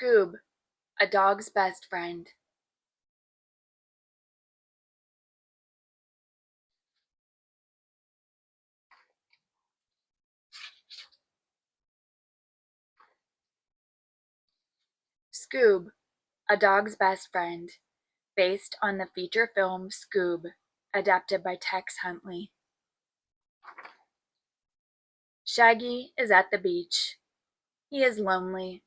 Scoob, a dog's best friend. Scoob, a dog's best friend, based on the feature film Scoob, adapted by Tex Huntley. Shaggy is at the beach. He is lonely.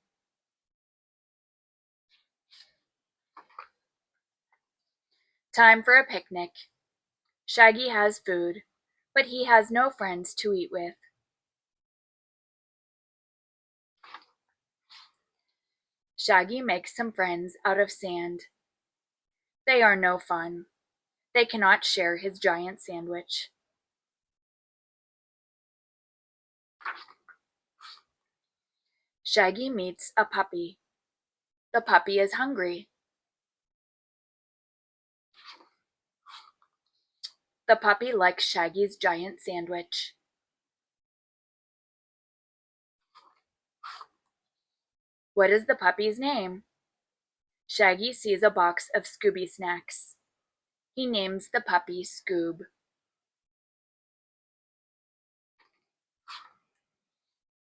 Time for a picnic. Shaggy has food, but he has no friends to eat with. Shaggy makes some friends out of sand. They are no fun. They cannot share his giant sandwich. Shaggy meets a puppy. The puppy is hungry. The puppy likes Shaggy's giant sandwich. What is the puppy's name? Shaggy sees a box of Scooby snacks. He names the puppy Scoob.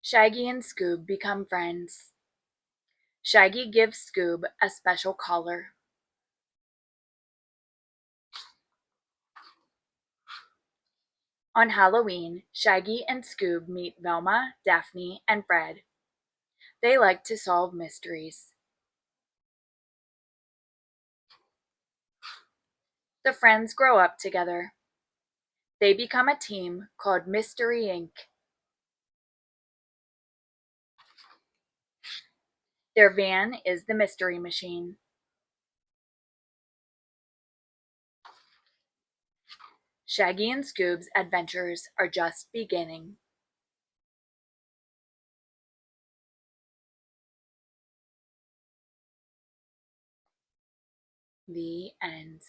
Shaggy and Scoob become friends. Shaggy gives Scoob a special collar. On Halloween, Shaggy and Scoob meet Velma, Daphne, and Fred. They like to solve mysteries. The friends grow up together. They become a team called Mystery Inc. Their van is the Mystery Machine. Shaggy and Scoob's adventures are just beginning. The end.